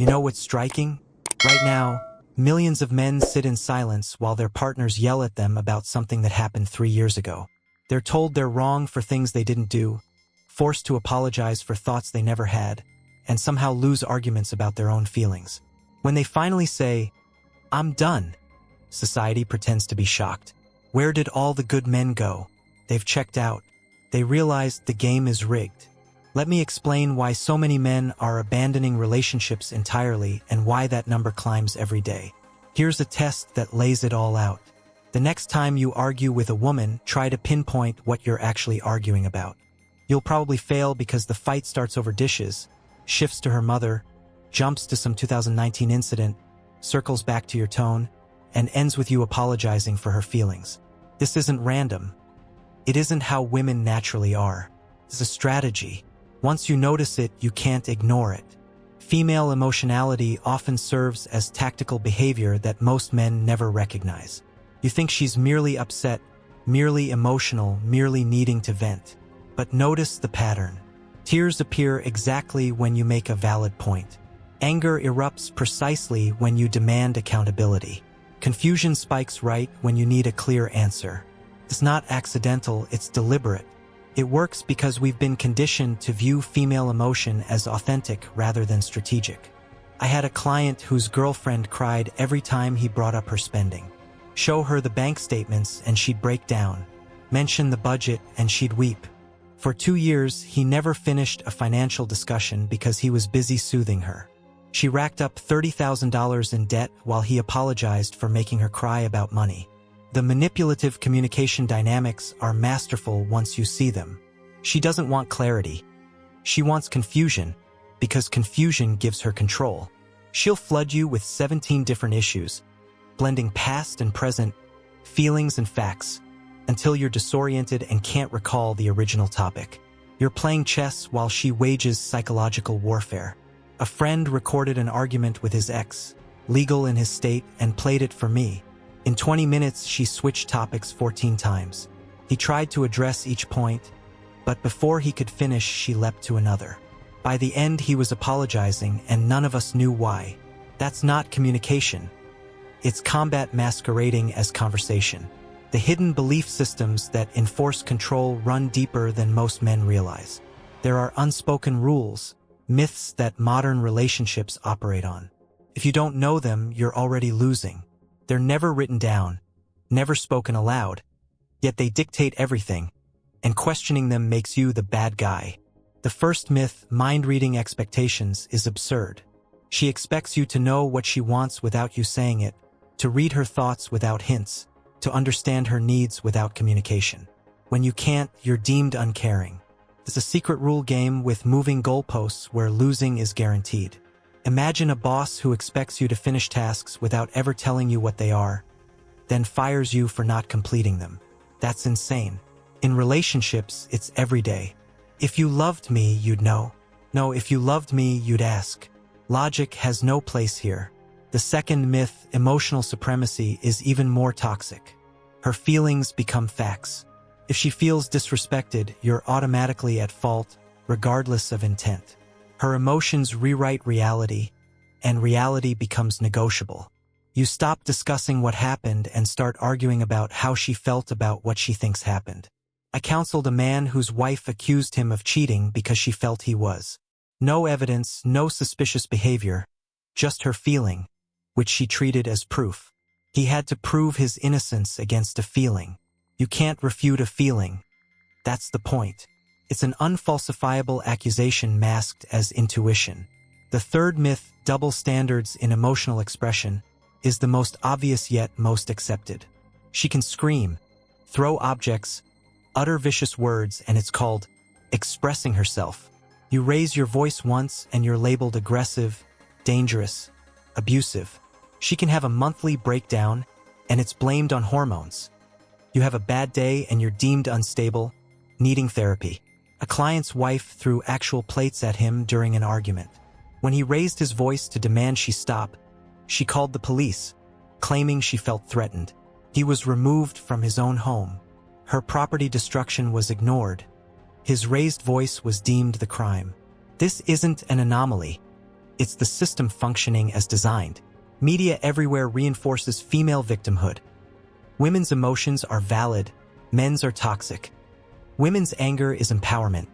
You know what's striking? Right now, millions of men sit in silence while their partners yell at them about something that happened 3 years ago. They're told they're wrong for things they didn't do, forced to apologize for thoughts they never had, and somehow lose arguments about their own feelings. When they finally say, "I'm done," society pretends to be shocked. Where did all the good men go? They've checked out. They realized the game is rigged. Let me explain why so many men are abandoning relationships entirely and why that number climbs every day. Here's a test that lays it all out. The next time you argue with a woman, try to pinpoint what you're actually arguing about. You'll probably fail because the fight starts over dishes, shifts to her mother, jumps to some 2019 incident, circles back to your tone, and ends with you apologizing for her feelings. This isn't random. It isn't how women naturally are. It's a strategy. Once you notice it, you can't ignore it. Female emotionality often serves as tactical behavior that most men never recognize. You think she's merely upset, merely emotional, merely needing to vent. But notice the pattern. Tears appear exactly when you make a valid point. Anger erupts precisely when you demand accountability. Confusion spikes right when you need a clear answer. It's not accidental, it's deliberate. It works because we've been conditioned to view female emotion as authentic rather than strategic. I had a client whose girlfriend cried every time he brought up her spending. Show her the bank statements and she'd break down. Mention the budget and she'd weep. For 2 years, he never finished a financial discussion because he was busy soothing her. She racked up $30,000 in debt while he apologized for making her cry about money. The manipulative communication dynamics are masterful once you see them. She doesn't want clarity. She wants confusion, because confusion gives her control. She'll flood you with 17 different issues, blending past and present, feelings and facts, until you're disoriented and can't recall the original topic. You're playing chess while she wages psychological warfare. A friend recorded an argument with his ex, legal in his state, and played it for me. In 20 minutes, she switched topics 14 times. He tried to address each point, but before he could finish, she leapt to another. By the end, he was apologizing, and none of us knew why. That's not communication. It's combat masquerading as conversation. The hidden belief systems that enforce control run deeper than most men realize. There are unspoken rules, myths that modern relationships operate on. If you don't know them, you're already losing. They're never written down, never spoken aloud, yet they dictate everything, and questioning them makes you the bad guy. The first myth, mind-reading expectations, is absurd. She expects you to know what she wants without you saying it, to read her thoughts without hints, to understand her needs without communication. When you can't, you're deemed uncaring. It's a secret rule game with moving goalposts where losing is guaranteed. Imagine a boss who expects you to finish tasks without ever telling you what they are, then fires you for not completing them. That's insane. In relationships, it's every day. If you loved me, you'd know. No, if you loved me, you'd ask. Logic has no place here. The second myth, emotional supremacy, is even more toxic. Her feelings become facts. If she feels disrespected, you're automatically at fault, regardless of intent. Her emotions rewrite reality, and reality becomes negotiable. You stop discussing what happened and start arguing about how she felt about what she thinks happened. I counseled a man whose wife accused him of cheating because she felt he was. No evidence, no suspicious behavior, just her feeling, which she treated as proof. He had to prove his innocence against a feeling. You can't refute a feeling. That's the point. It's an unfalsifiable accusation masked as intuition. The third myth, double standards in emotional expression, is the most obvious yet most accepted. She can scream, throw objects, utter vicious words, and it's called expressing herself. You raise your voice once and you're labeled aggressive, dangerous, abusive. She can have a monthly breakdown and it's blamed on hormones. You have a bad day and you're deemed unstable, needing therapy. A client's wife threw actual plates at him during an argument. When he raised his voice to demand she stop, she called the police, claiming she felt threatened. He was removed from his own home. Her property destruction was ignored. His raised voice was deemed the crime. This isn't an anomaly. It's the system functioning as designed. Media everywhere reinforces female victimhood. Women's emotions are valid, men's are toxic. Women's anger is empowerment,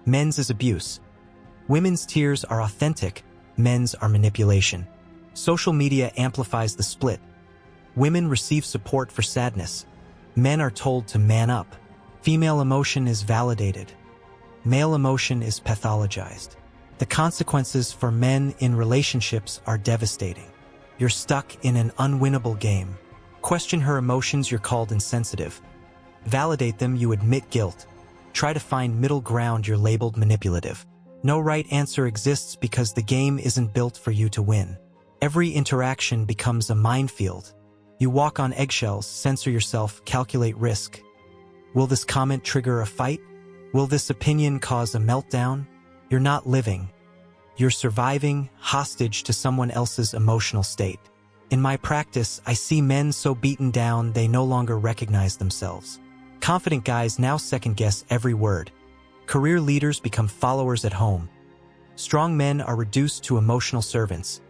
men's is abuse. Women's tears are authentic, men's are manipulation. Social media amplifies the split. Women receive support for sadness. Men are told to man up. Female emotion is validated. Male emotion is pathologized. The consequences for men in relationships are devastating. You're stuck in an unwinnable game. Question her emotions, you're called insensitive. Validate them, you admit guilt. Try to find middle ground, you're labeled manipulative. No right answer exists because the game isn't built for you to win. Every interaction becomes a minefield. You walk on eggshells, censor yourself, calculate risk. Will this comment trigger a fight? Will this opinion cause a meltdown? You're not living. You're surviving, hostage to someone else's emotional state. In my practice, I see men so beaten down they no longer recognize themselves. Confident guys now second-guess every word. Career leaders become followers at home. Strong men are reduced to emotional servants,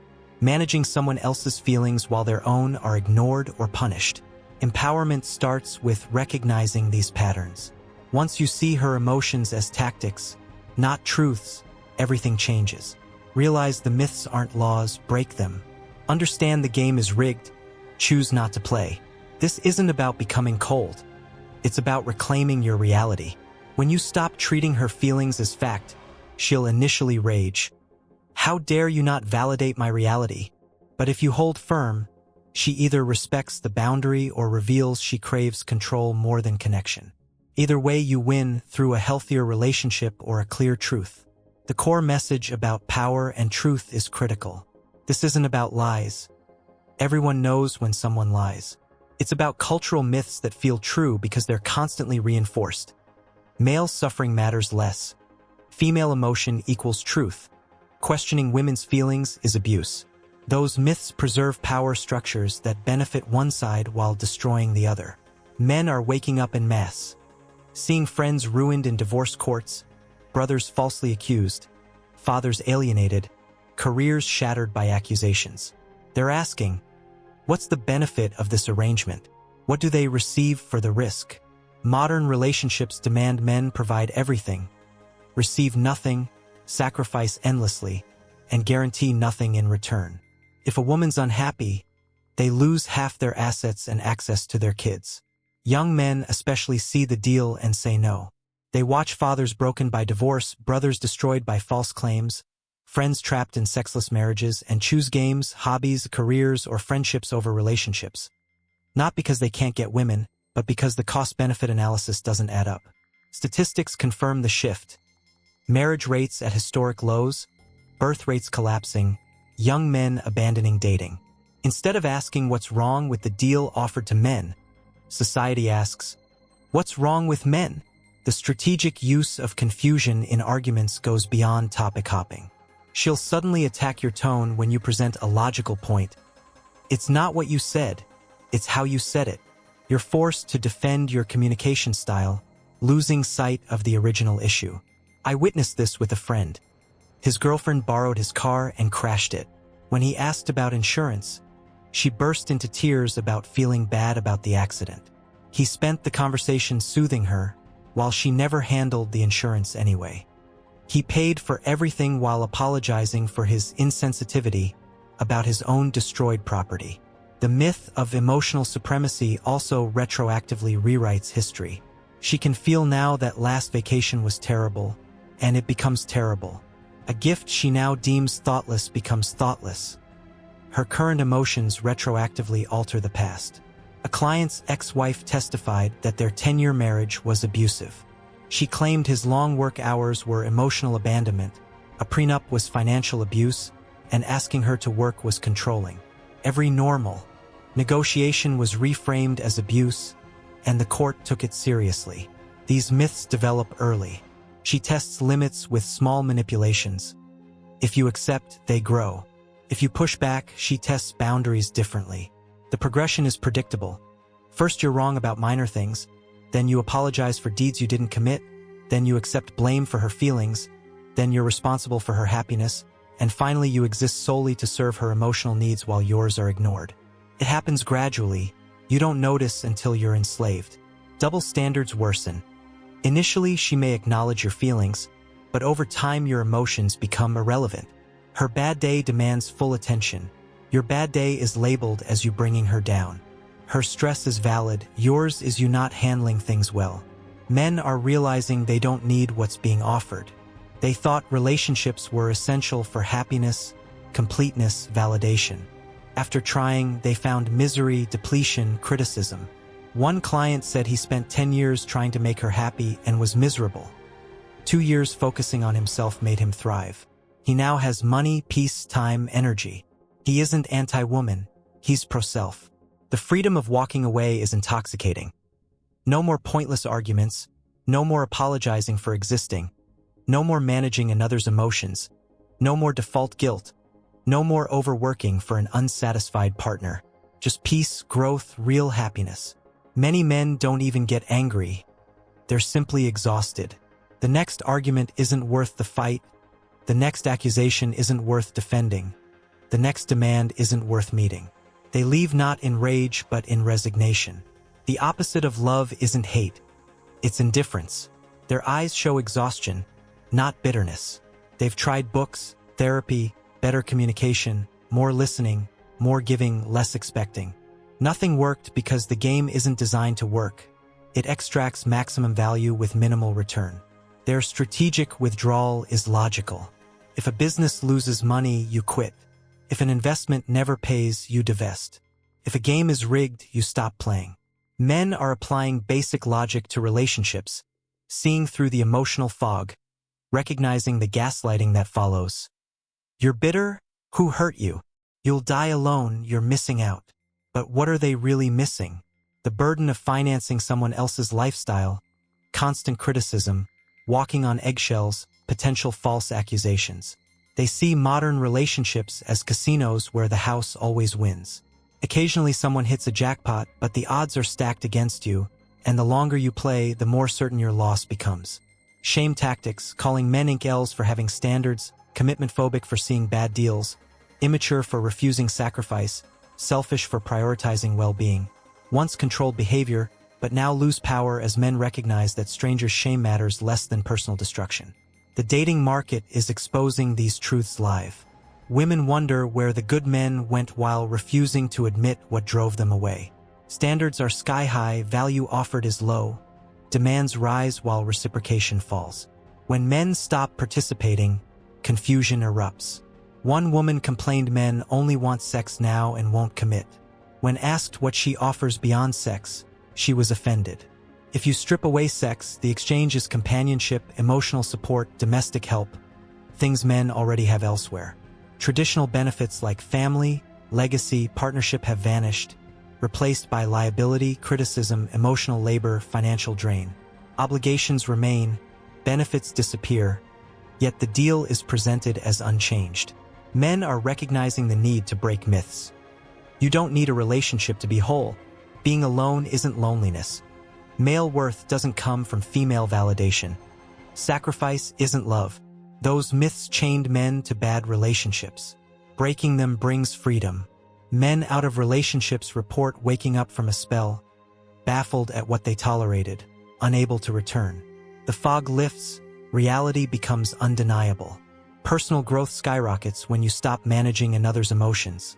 managing someone else's feelings while their own are ignored or punished. Empowerment starts with recognizing these patterns. Once you see her emotions as tactics, not truths, everything changes. Realize the myths aren't laws, break them. Understand the game is rigged, choose not to play. This isn't about becoming cold. It's about reclaiming your reality. When you stop treating her feelings as fact, she'll initially rage. How dare you not validate my reality? But if you hold firm, she either respects the boundary or reveals she craves control more than connection. Either way, you win through a healthier relationship or a clear truth. The core message about power and truth is critical. This isn't about lies. Everyone knows when someone lies. It's about cultural myths that feel true because they're constantly reinforced. Male suffering matters less. Female emotion equals truth. Questioning women's feelings is abuse. Those myths preserve power structures that benefit one side while destroying the other. Men are waking up en masse, seeing friends ruined in divorce courts, brothers falsely accused, fathers alienated, careers shattered by accusations. They're asking, what's the benefit of this arrangement? What do they receive for the risk? Modern relationships demand men provide everything, receive nothing, sacrifice endlessly, and guarantee nothing in return. If a woman's unhappy, they lose half their assets and access to their kids. Young men especially see the deal and say no. They watch fathers broken by divorce, brothers destroyed by false claims, friends trapped in sexless marriages, and choose games, hobbies, careers, or friendships over relationships. Not because they can't get women, but because the cost-benefit analysis doesn't add up. Statistics confirm the shift. Marriage rates at historic lows, birth rates collapsing, young men abandoning dating. Instead of asking what's wrong with the deal offered to men, society asks, what's wrong with men? The strategic use of confusion in arguments goes beyond topic hopping. She'll suddenly attack your tone when you present a logical point. It's not what you said, it's how you said it. You're forced to defend your communication style, losing sight of the original issue. I witnessed this with a friend. His girlfriend borrowed his car and crashed it. When he asked about insurance, she burst into tears about feeling bad about the accident. He spent the conversation soothing her, while she never handled the insurance anyway. He paid for everything while apologizing for his insensitivity about his own destroyed property. The myth of emotional supremacy also retroactively rewrites history. She can feel now that last vacation was terrible, and it becomes terrible. A gift she now deems thoughtless becomes thoughtless. Her current emotions retroactively alter the past. A client's ex-wife testified that their 10-year marriage was abusive. She claimed his long work hours were emotional abandonment, a prenup was financial abuse, and asking her to work was controlling. Every normal negotiation was reframed as abuse, and the court took it seriously. These myths develop early. She tests limits with small manipulations. If you accept, they grow. If you push back, she tests boundaries differently. The progression is predictable. First you're wrong about minor things, then you apologize for deeds you didn't commit, then you accept blame for her feelings, then you're responsible for her happiness, and finally you exist solely to serve her emotional needs while yours are ignored. It happens gradually. You don't notice until you're enslaved. Double standards worsen. Initially, she may acknowledge your feelings, but over time your emotions become irrelevant. Her bad day demands full attention. Your bad day is labeled as you bringing her down. Her stress is valid, yours is you not handling things well. Men are realizing they don't need what's being offered. They thought relationships were essential for happiness, completeness, validation. After trying, they found misery, depletion, criticism. One client said he spent 10 years trying to make her happy and was miserable. 2 years focusing on himself made him thrive. He now has money, peace, time, energy. He isn't anti-woman, he's pro-self. The freedom of walking away is intoxicating. No more pointless arguments, no more apologizing for existing, no more managing another's emotions, no more default guilt, no more overworking for an unsatisfied partner. Just peace, growth, real happiness. Many men don't even get angry. They're simply exhausted. The next argument isn't worth the fight. The next accusation isn't worth defending. The next demand isn't worth meeting. They leave not in rage but in resignation. The opposite of love isn't hate. It's indifference. Their eyes show exhaustion, not bitterness. They've tried books, therapy, better communication, more listening, more giving, less expecting. Nothing worked because the game isn't designed to work. It extracts maximum value with minimal return. Their strategic withdrawal is logical. If a business loses money, you quit. If an investment never pays, you divest. If a game is rigged, you stop playing. Men are applying basic logic to relationships, seeing through the emotional fog, recognizing the gaslighting that follows. You're bitter? Who hurt you? You'll die alone, you're missing out. But what are they really missing? The burden of financing someone else's lifestyle, constant criticism, walking on eggshells, potential false accusations. They see modern relationships as casinos where the house always wins. Occasionally someone hits a jackpot, but the odds are stacked against you, and the longer you play, the more certain your loss becomes. Shame tactics, calling men Ls for having standards, commitment phobic for seeing bad deals, immature for refusing sacrifice, selfish for prioritizing well-being. Once controlled behavior, but now lose power as men recognize that strangers' shame matters less than personal destruction. The dating market is exposing these truths live. Women wonder where the good men went while refusing to admit what drove them away. Standards are sky-high, value offered is low. Demands rise while reciprocation falls. When men stop participating, confusion erupts. One woman complained men only want sex now and won't commit. When asked what she offers beyond sex, she was offended. If you strip away sex, the exchange is companionship, emotional support, domestic help, things men already have elsewhere. Traditional benefits like family, legacy, partnership have vanished, replaced by liability, criticism, emotional labor, financial drain. Obligations remain, benefits disappear, yet the deal is presented as unchanged. Men are recognizing the need to break myths. You don't need a relationship to be whole. Being alone isn't loneliness. Male worth doesn't come from female validation. Sacrifice isn't love. Those myths chained men to bad relationships. Breaking them brings freedom. Men out of relationships report waking up from a spell, baffled at what they tolerated, unable to return. The fog lifts, reality becomes undeniable. Personal growth skyrockets when you stop managing another's emotions.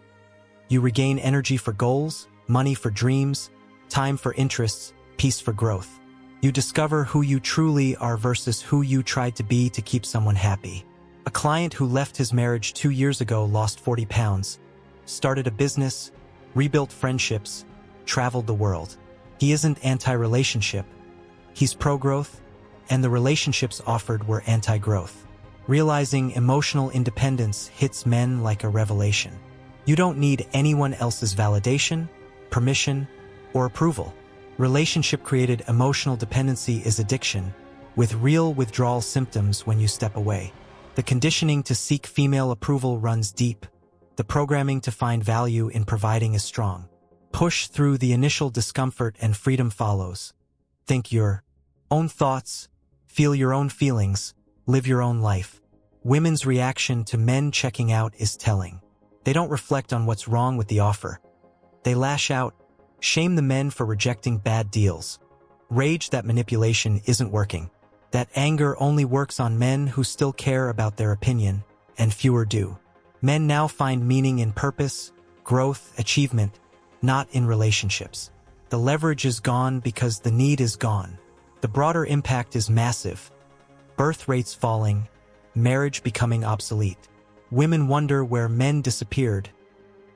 You regain energy for goals, money for dreams, time for interests, peace for growth. You discover who you truly are versus who you tried to be to keep someone happy. A client who left his marriage 2 years ago lost 40 pounds, started a business, rebuilt friendships, traveled the world. He isn't anti-relationship. He's pro-growth, and the relationships offered were anti-growth. Realizing emotional independence hits men like a revelation. You don't need anyone else's validation, permission, or approval. Relationship-created emotional dependency is addiction, with real withdrawal symptoms when you step away. The conditioning to seek female approval runs deep. The programming to find value in providing is strong. Push through the initial discomfort and freedom follows. Think your own thoughts, feel your own feelings, live your own life. Women's reaction to men checking out is telling. They don't reflect on what's wrong with the offer. They lash out, shame the men for rejecting bad deals, rage that manipulation isn't working, that anger only works on men who still care about their opinion, and fewer do. Men now find meaning in purpose, growth, achievement, not in relationships. The leverage is gone because the need is gone. The broader impact is massive. Birth rates falling, marriage becoming obsolete. Women wonder where men disappeared.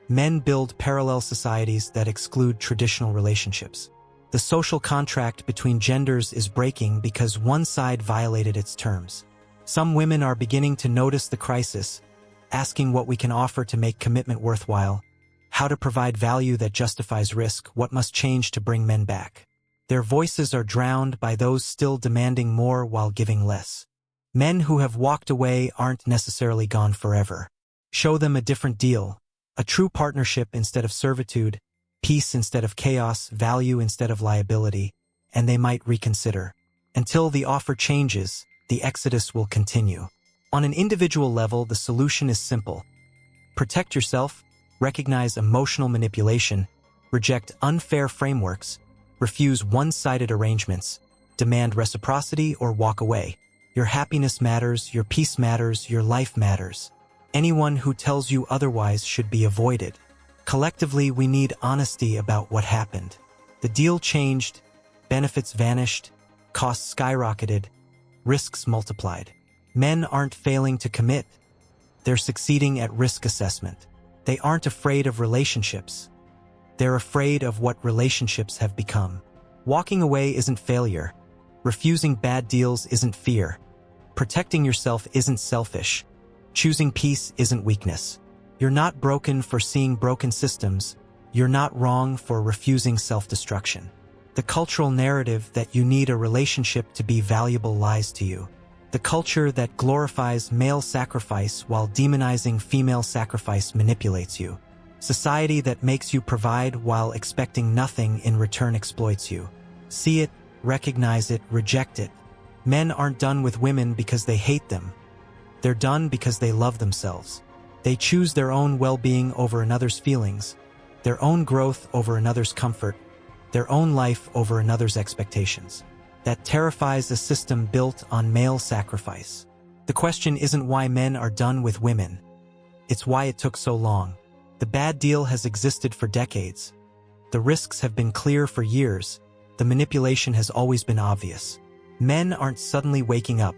Men build parallel societies that exclude traditional relationships. The social contract between genders is breaking because one side violated its terms. Some women are beginning to notice the crisis, asking what we can offer to make commitment worthwhile, how to provide value that justifies risk, what must change to bring men back. Their voices are drowned by those still demanding more while giving less. Men who have walked away aren't necessarily gone forever. Show them a different deal, a true partnership instead of servitude, peace instead of chaos, value instead of liability, and they might reconsider. Until the offer changes, the exodus will continue. On an individual level, the solution is simple. Protect yourself, recognize emotional manipulation, reject unfair frameworks, refuse one-sided arrangements, demand reciprocity or walk away. Your happiness matters, your peace matters, your life matters. Anyone who tells you otherwise should be avoided. Collectively, we need honesty about what happened. The deal changed, benefits vanished, costs skyrocketed, risks multiplied. Men aren't failing to commit. They're succeeding at risk assessment. They aren't afraid of relationships. They're afraid of what relationships have become. Walking away isn't failure. Refusing bad deals isn't fear. Protecting yourself isn't selfish. Choosing peace isn't weakness. You're not broken for seeing broken systems. You're not wrong for refusing self-destruction. The cultural narrative that you need a relationship to be valuable lies to you. The culture that glorifies male sacrifice while demonizing female sacrifice manipulates you. Society that makes you provide while expecting nothing in return exploits you. See it, recognize it, reject it. Men aren't done with women because they hate them. They're done because they love themselves. They choose their own well-being over another's feelings, their own growth over another's comfort, their own life over another's expectations. That terrifies a system built on male sacrifice. The question isn't why men are done with women. It's why it took so long. The bad deal has existed for decades. The risks have been clear for years. The manipulation has always been obvious. Men aren't suddenly waking up.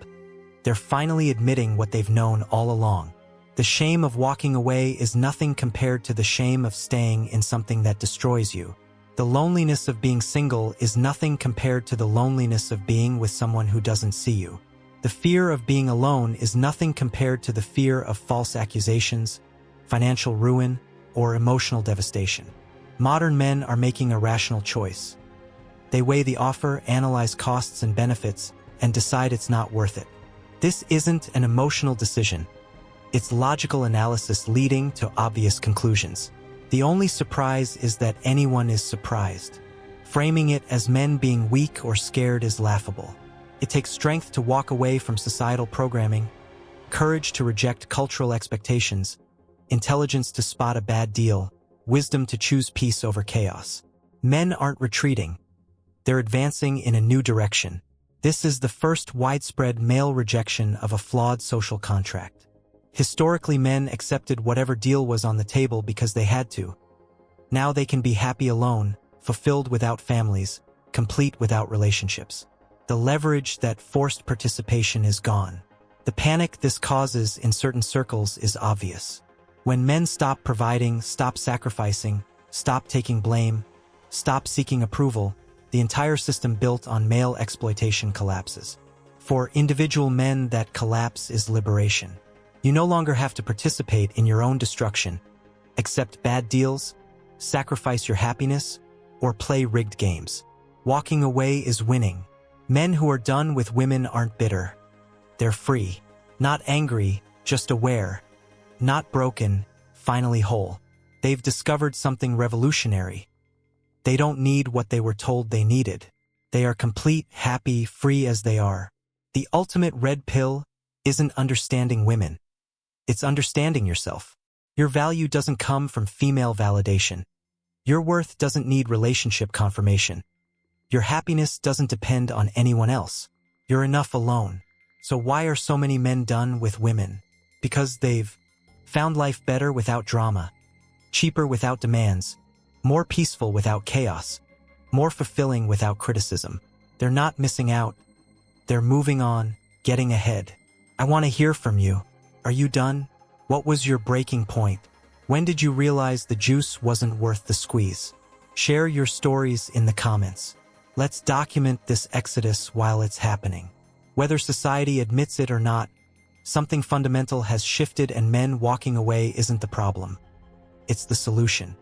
They're finally admitting what they've known all along. The shame of walking away is nothing compared to the shame of staying in something that destroys you. The loneliness of being single is nothing compared to the loneliness of being with someone who doesn't see you. The fear of being alone is nothing compared to the fear of false accusations, financial ruin, or emotional devastation. Modern men are making a rational choice. They weigh the offer, analyze costs and benefits, and decide it's not worth it. This isn't an emotional decision. It's logical analysis leading to obvious conclusions. The only surprise is that anyone is surprised. Framing it as men being weak or scared is laughable. It takes strength to walk away from societal programming, courage to reject cultural expectations, intelligence to spot a bad deal, wisdom to choose peace over chaos. Men aren't retreating. They're advancing in a new direction. This is the first widespread male rejection of a flawed social contract. Historically, men accepted whatever deal was on the table because they had to. Now they can be happy alone, fulfilled without families, complete without relationships. The leverage that forced participation is gone. The panic this causes in certain circles is obvious. When men stop providing, stop sacrificing, stop taking blame, stop seeking approval, the entire system built on male exploitation collapses. For individual men, that collapse is liberation. You no longer have to participate in your own destruction, accept bad deals, sacrifice your happiness, or play rigged games. Walking away is winning. Men who are done with women aren't bitter. They're free. Not angry, just aware. Not broken, finally whole. They've discovered something revolutionary. They don't need what they were told they needed. They are complete, happy, free as they are. The ultimate red pill, isn't understanding women. It's understanding yourself. Your value doesn't come from female validation. Your worth doesn't need relationship confirmation. Your happiness doesn't depend on anyone else. You're enough alone. So why are so many men done with women? Because they've found life better without drama, cheaper without demands, more peaceful without chaos, more fulfilling without criticism. They're not missing out. They're moving on, getting ahead. I want to hear from you. Are you done? What was your breaking point? When did you realize the juice wasn't worth the squeeze? Share your stories in the comments. Let's document this exodus while it's happening. Whether society admits it or not, something fundamental has shifted, and men walking away isn't the problem. It's the solution.